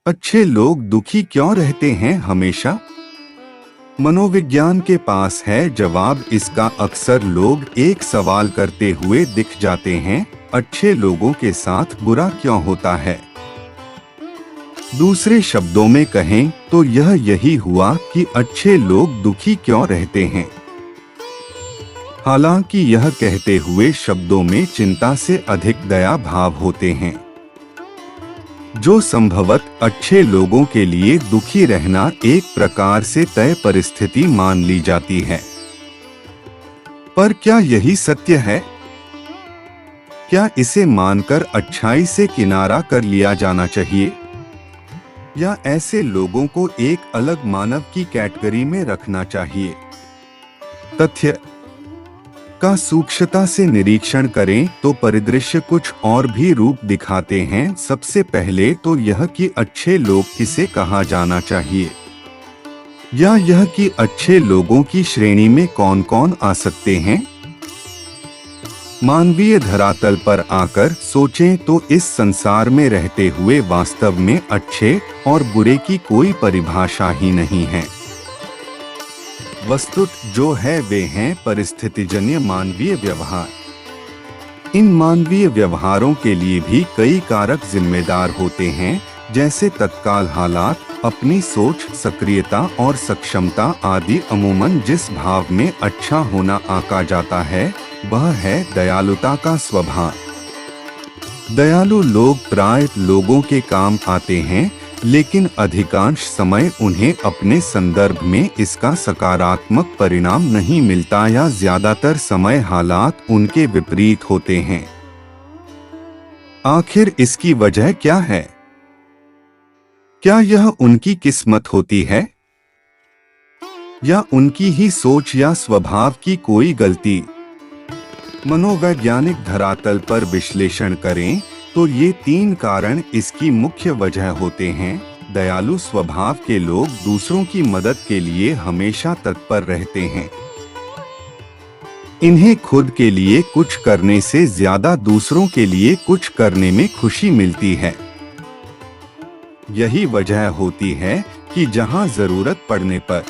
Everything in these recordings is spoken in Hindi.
अच्छे लोग दुखी क्यों रहते हैं हमेशा? मनोविज्ञान के पास है जवाब इसका। अक्सर लोग एक सवाल करते हुए दिख जाते हैं, अच्छे लोगों के साथ बुरा क्यों होता है? दूसरे शब्दों में कहें तो यही हुआ कि अच्छे लोग दुखी क्यों रहते हैं। हालांकि यह कहते हुए शब्दों में चिंता से अधिक दया भाव होते हैं, जो संभवतः अच्छे लोगों के लिए दुखी रहना एक प्रकार से तय परिस्थिति मान ली जाती है। पर क्या यही सत्य है? क्या इसे मानकर अच्छाई से किनारा कर लिया जाना चाहिए, या ऐसे लोगों को एक अलग मानव की कैटेगरी में रखना चाहिए? तथ्य का सूक्ष्मता से निरीक्षण करें तो परिदृश्य कुछ और भी रूप दिखाते हैं। सबसे पहले तो यह कि अच्छे लोग किसे कहा जाना चाहिए, या यह कि अच्छे लोगों की श्रेणी में कौन कौन आ सकते हैं। मानवीय धरातल पर आकर सोचें तो इस संसार में रहते हुए वास्तव में अच्छे और बुरे की कोई परिभाषा ही नहीं है। वस्तुत जो है वे हैं परिस्थितिजन्य मानवीय व्यवहार। इन मानवीय व्यवहारों के लिए भी कई कारक जिम्मेदार होते हैं, जैसे तत्काल हालात, अपनी सोच, सक्रियता और सक्षमता आदि। अमूमन जिस भाव में अच्छा होना आंका जाता है वह है दयालुता का स्वभाव। दयालु लोग प्रायः लोगों के काम आते हैं, लेकिन अधिकांश समय उन्हें अपने संदर्भ में इसका सकारात्मक परिणाम नहीं मिलता, या ज्यादातर समय हालात उनके विपरीत होते हैं। आखिर इसकी वजह क्या है? क्या यह उनकी किस्मत होती है, या उनकी ही सोच या स्वभाव की कोई गलती? मनोवैज्ञानिक धरातल पर विश्लेषण करें तो ये तीन कारण इसकी मुख्य वजह होते हैं। दयालु स्वभाव के लोग दूसरों की मदद के लिए हमेशा तत्पर रहते हैं। इन्हें खुद के लिए कुछ करने से ज्यादा दूसरों के लिए कुछ करने में खुशी मिलती है। यही वजह होती है कि जहां जरूरत पड़ने पर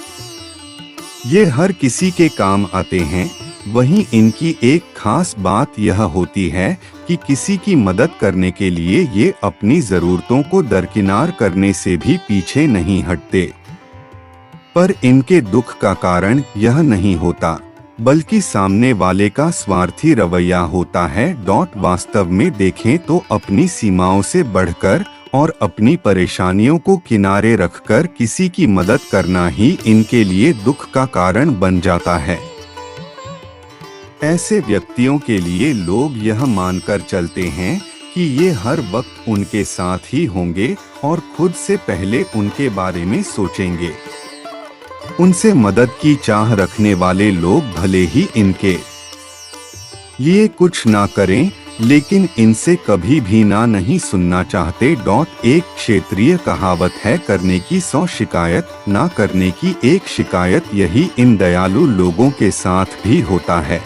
ये हर किसी के काम आते हैं। वहीं इनकी एक खास बात यह होती है कि किसी की मदद करने के लिए ये अपनी जरूरतों को दरकिनार करने से भी पीछे नहीं हटते। पर इनके दुख का कारण यह नहीं होता, बल्कि सामने वाले का स्वार्थी रवैया होता है। वास्तव में देखें तो अपनी सीमाओं से बढ़कर और अपनी परेशानियों को किनारे रखकर किसी की मदद करना ही इनके लिए दुख का कारण बन जाता है। ऐसे व्यक्तियों के लिए लोग यह मानकर चलते हैं कि ये हर वक्त उनके साथ ही होंगे और खुद से पहले उनके बारे में सोचेंगे। उनसे मदद की चाह रखने वाले लोग भले ही इनके लिए कुछ ना करें, लेकिन इनसे कभी भी ना नहीं सुनना चाहते। एक क्षेत्रीय कहावत है, करने की 100 शिकायत, ना करने की एक शिकायत। यही इन दयालु लोगों के साथ भी होता है।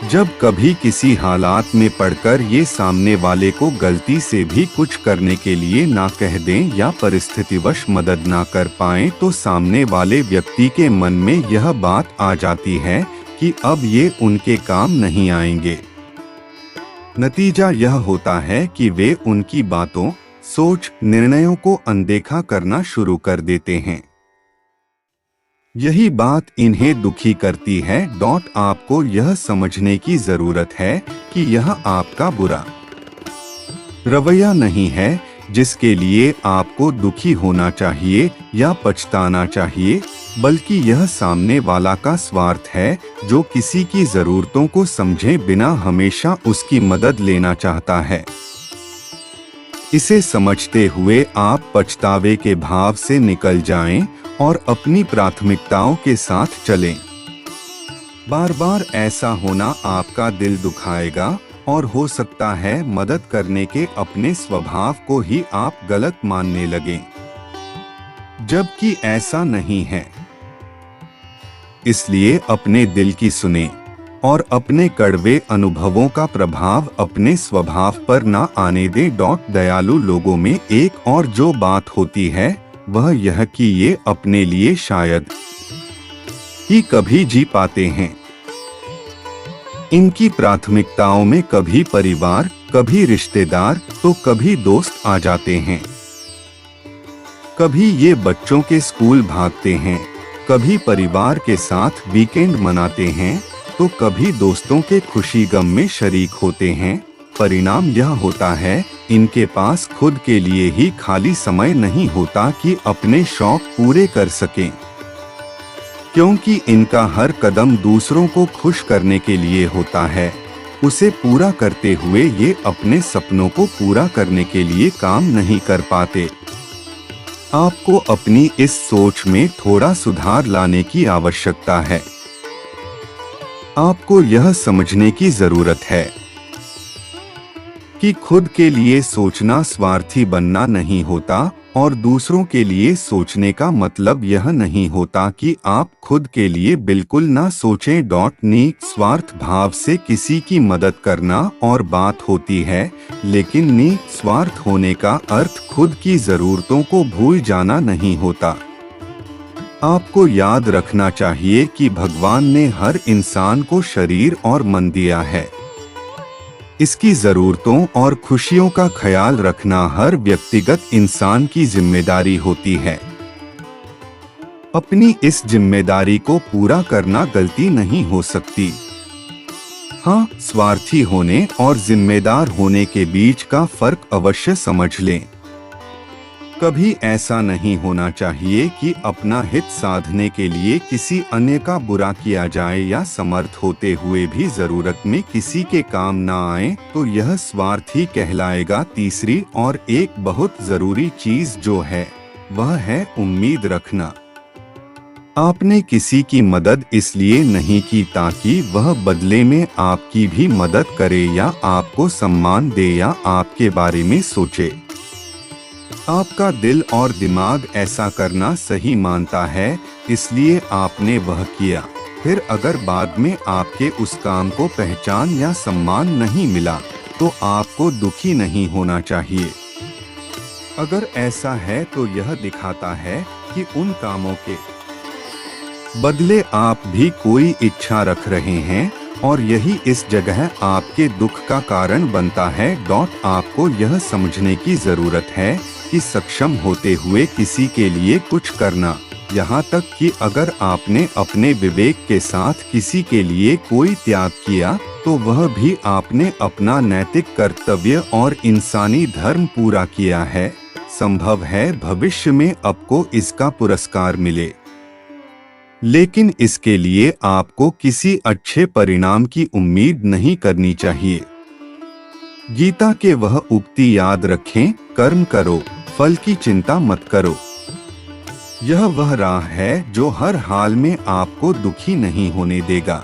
जब कभी किसी हालात में पड़कर ये सामने वाले को गलती से भी कुछ करने के लिए ना कह दें या परिस्थितिवश मदद ना कर पाएं, तो सामने वाले व्यक्ति के मन में यह बात आ जाती है कि अब ये उनके काम नहीं आएंगे। नतीजा यह होता है कि वे उनकी बातों, सोच, निर्णयों को अनदेखा करना शुरू कर देते हैं। यही बात इन्हें दुखी करती है। आपको यह समझने की जरूरत है कि यह आपका बुरा रवैया नहीं है जिसके लिए आपको दुखी होना चाहिए या पछताना चाहिए, बल्कि यह सामने वाला का स्वार्थ है, जो किसी की जरूरतों को समझे बिना हमेशा उसकी मदद लेना चाहता है। इसे समझते हुए आप पछतावे के भाव से निकल जाएं और अपनी प्राथमिकताओं के साथ चलें। बार बार ऐसा होना आपका दिल दुखाएगा और हो सकता है मदद करने के अपने स्वभाव को ही आप गलत मानने लगें, जबकि ऐसा नहीं है। इसलिए अपने दिल की सुने और अपने कड़वे अनुभवों का प्रभाव अपने स्वभाव पर ना आने दे। दयालु लोगों में एक और जो बात होती है वह यह कि ये अपने लिए शायद ही कभी जी पाते हैं। इनकी प्राथमिकताओं में कभी परिवार, कभी रिश्तेदार तो कभी दोस्त आ जाते हैं। कभी ये बच्चों के स्कूल भागते हैं, कभी परिवार के साथ वीकेंड मनाते हैं तो कभी दोस्तों के खुशी गम में शरीक होते हैं। परिणाम यह होता है इनके पास खुद के लिए ही खाली समय नहीं होता कि अपने शौक पूरे कर सकें, क्योंकि इनका हर कदम दूसरों को खुश करने के लिए होता है। उसे पूरा करते हुए ये अपने सपनों को पूरा करने के लिए काम नहीं कर पाते। आपको अपनी इस सोच में थोड़ा सुधार लाने की आवश्यकता है। आपको यह समझने की जरूरत है कि खुद के लिए सोचना स्वार्थी बनना नहीं होता और दूसरों के लिए सोचने का मतलब यह नहीं होता कि आप खुद के लिए बिल्कुल ना सोचें। निस्वार्थ भाव से किसी की मदद करना और बात होती है, लेकिन निस्वार्थ होने का अर्थ खुद की जरूरतों को भूल जाना नहीं होता। आपको याद रखना चाहिए कि भगवान ने हर इंसान को शरीर और मन दिया है। इसकी जरूरतों और खुशियों का ख्याल रखना हर व्यक्तिगत इंसान की जिम्मेदारी होती है। अपनी इस जिम्मेदारी को पूरा करना गलती नहीं हो सकती। हाँ, स्वार्थी होने और जिम्मेदार होने के बीच का फर्क अवश्य समझ लें। कभी ऐसा नहीं होना चाहिए कि अपना हित साधने के लिए किसी अन्य का बुरा किया जाए या समर्थ होते हुए भी जरूरत में किसी के काम ना आए तो यह स्वार्थ ही कहलाएगा। तीसरी और एक बहुत जरूरी चीज जो है वह है उम्मीद रखना। आपने किसी की मदद इसलिए नहीं की ताकि वह बदले में आपकी भी मदद करे या आपको सम्मान दे या आपके बारे में सोचे। आपका दिल और दिमाग ऐसा करना सही मानता है, इसलिए आपने वह किया। फिर अगर बाद में आपके उस काम को पहचान या सम्मान नहीं मिला तो आपको दुखी नहीं होना चाहिए। अगर ऐसा है तो यह दिखाता है कि उन कामों के बदले आप भी कोई इच्छा रख रहे हैं और यही इस जगह आपके दुख का कारण बनता है। आपको यह समझने की जरूरत है कि सक्षम होते हुए किसी के लिए कुछ करना, यहाँ तक कि अगर आपने अपने विवेक के साथ किसी के लिए कोई त्याग किया तो वह भी आपने अपना नैतिक कर्तव्य और इंसानी धर्म पूरा किया है। संभव है भविष्य में आपको इसका पुरस्कार मिले, लेकिन इसके लिए आपको किसी अच्छे परिणाम की उम्मीद नहीं करनी चाहिए। गीता के वह उक्ति याद रखें, कर्म करो, फल की चिंता मत करो। यह वह राह है जो हर हाल में आपको दुखी नहीं होने देगा।